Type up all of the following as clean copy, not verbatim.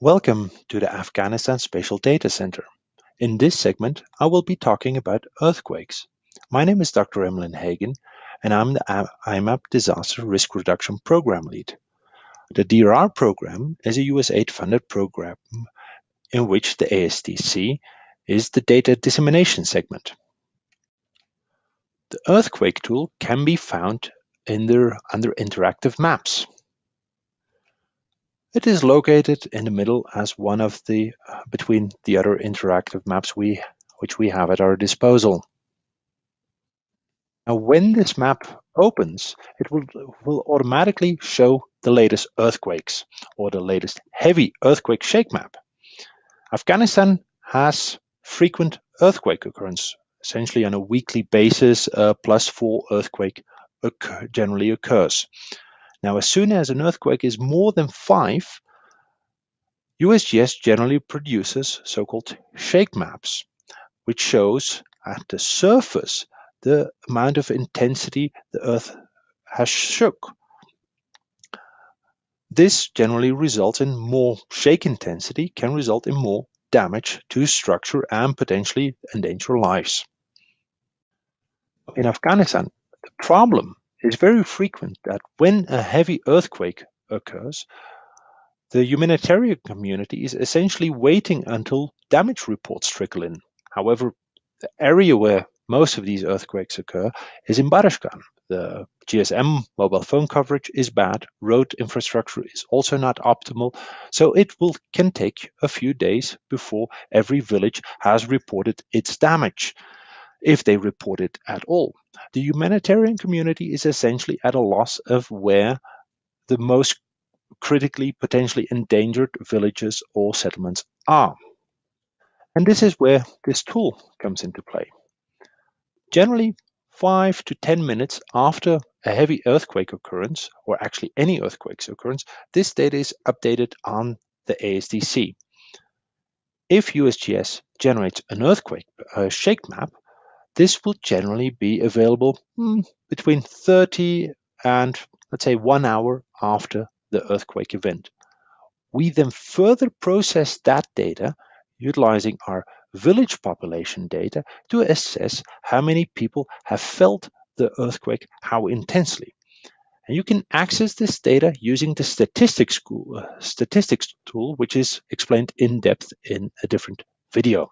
Welcome to the Afghanistan Spatial Data Center. In this segment, I will be talking about earthquakes. My name is Dr. Emlyn Hagen, and I'm the iMMAP Disaster Risk Reduction Program Lead. The DRR program is a USAID-funded program in which the ASDC is the data dissemination segment. The earthquake tool can be found under interactive maps. It is located in the middle as one of the between the other interactive maps which we have at our disposal. Now, when this map opens, it will automatically show the latest earthquakes or the latest heavy earthquake shake map. Afghanistan has frequent earthquake occurrence, essentially on a weekly basis. +4 earthquake generally occurs. Now, as soon as an earthquake is more than 5, USGS generally produces so-called shake maps, which shows at the surface the amount of intensity the Earth has shook. This generally results in more shake intensity, can result in more damage to structure and potentially endanger lives. In Afghanistan, the problem is very frequent that when a heavy earthquake occurs, the humanitarian community is essentially waiting until damage reports trickle in. However, the area where most of these earthquakes occur is in Barashkan. The GSM mobile phone coverage is bad, road infrastructure is also not optimal, so it can take a few days before every village has reported its damage, if they report it at all. The humanitarian community is essentially at a loss of where the most critically potentially endangered villages or settlements are. And this is where this tool comes into play. Generally, 5 to 10 minutes after a heavy earthquake occurrence, or actually any earthquake's occurrence, this data is updated on the ASDC. If USGS generates an earthquake shake map, this will generally be available between 30 and, let's say, 1 hour after the earthquake event. We then further process that data utilizing our village population data to assess how many people have felt the earthquake, how intensely. And you can access this data using the statistics tool, which is explained in depth in a different video.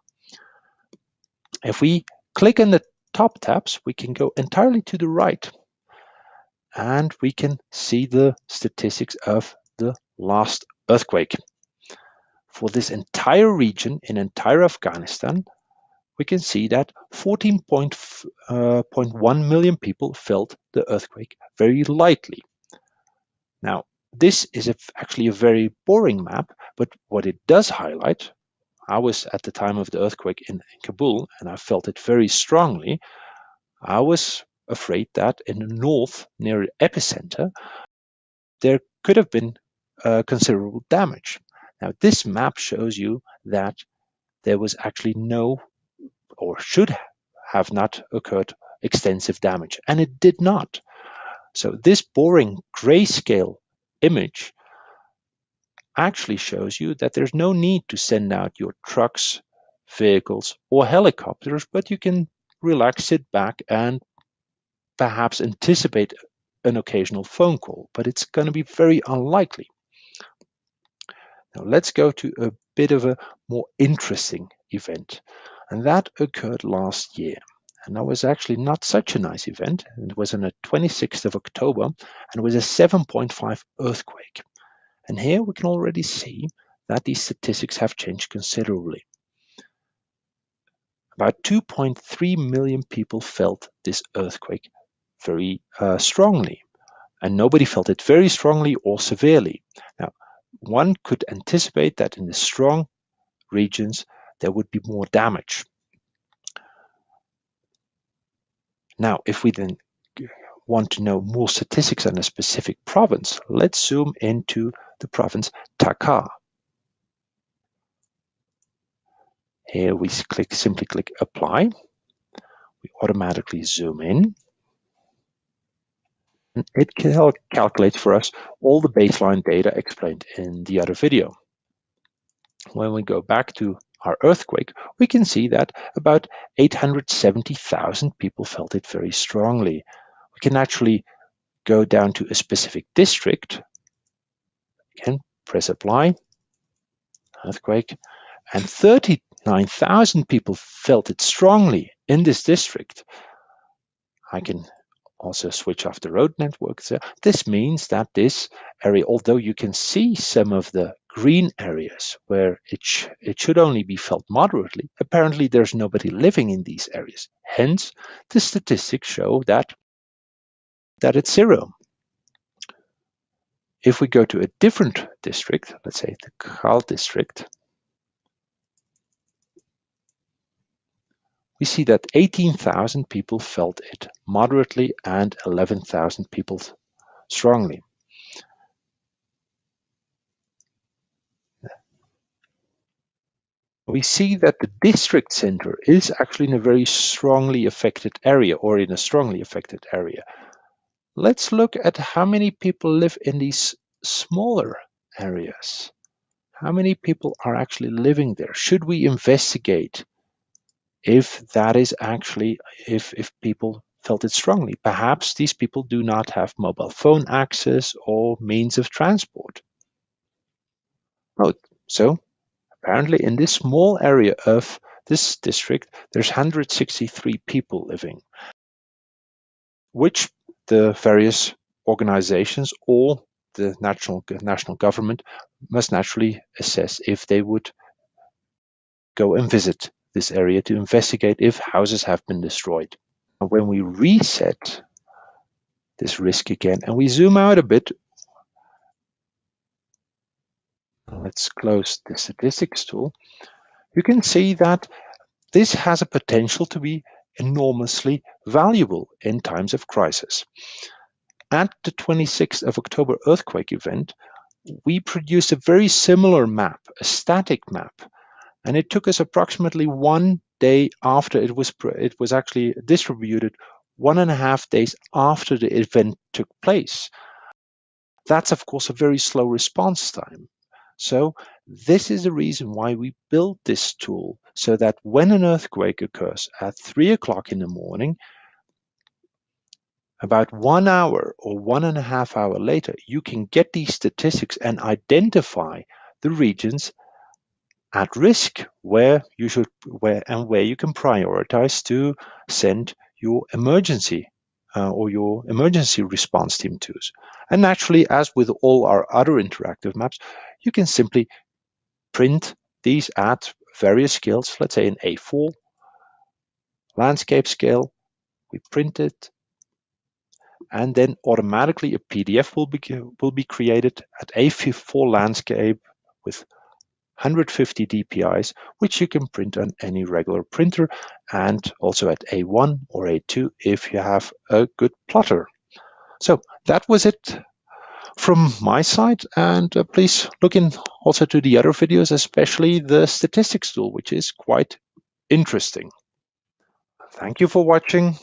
If we click on the top tabs, we can go entirely to the right, and we can see the statistics of the last earthquake. For this entire region in entire Afghanistan, we can see that 14.1 million people felt the earthquake very lightly. Now, this is actually a very boring map, but what it does highlight, I was at the time of the earthquake in Kabul, and I felt it very strongly. I was afraid that in the north, near the epicenter, there could have been considerable damage. Now, this map shows you that there was actually no, or should have not occurred, extensive damage, and it did not. So this boring grayscale image actually shows you that there's no need to send out your trucks, vehicles, or helicopters, but you can relax, sit back, and perhaps anticipate an occasional phone call, but it's going to be very unlikely. Now let's go to a bit of a more interesting event, and that occurred last year. And that was actually not such a nice event. It was on the 26th of October, and it was a 7.5 earthquake. And here we can already see that these statistics have changed considerably. About 2.3 million people felt this earthquake very strongly, and nobody felt it very strongly or severely. Now, one could anticipate that in the strong regions there would be more damage. Now, if we then want to know more statistics on a specific province, let's zoom into the province Takar. Here we simply click apply. We automatically zoom in. And it calculates for us all the baseline data explained in the other video. when we go back to our earthquake, we can see that about 870,000 people felt it very strongly. We can actually go down to a specific district. Again, press apply, earthquake, and 39,000 people felt it strongly in this district. I can also switch off the road network. So this means that this area, although you can see some of the green areas where it should only be felt moderately, apparently there's nobody living in these areas. Hence, the statistics show that it's zero. If we go to a different district, let's say the Khal district, we see that 18,000 people felt it moderately and 11,000 people strongly. We see that the district center is actually in a very strongly affected area, or in a strongly affected area. Let's look at how many people live in these smaller areas. How many people are actually living there? Should we investigate if that is actually, if people felt it strongly? Perhaps these people do not have mobile phone access or means of transport. Oh, so apparently in this small area of this district, there's 163 people living, which the various organizations or the national government must naturally assess if they would go and visit this area to investigate if houses have been destroyed. When we reset this risk again and we zoom out a bit, let's close the statistics tool, you can see that this has a potential to be enormously valuable in times of crisis. At the 26th of October earthquake event, we produced a very similar map, a static map, and it took us approximately 1 day after it was actually distributed, 1.5 days after the event took place. That's of course a very slow response time. So this is the reason why we built this tool, so that when an earthquake occurs at 3 o'clock in the morning, about 1 hour or 1.5 hours later, you can get these statistics and identify the regions at risk where you can prioritize to send your emergency or your emergency response team to. And naturally, as with all our other interactive maps, you can simply print these at various scales, let's say in A4, landscape scale, we print it, and then automatically a PDF will be created at A4 landscape with 150 DPIs, which you can print on any regular printer, and also at A1 or A2 if you have a good plotter. So that was it from my side, and please look in also to the other videos, especially the statistics tool, which is quite interesting. Thank you for watching.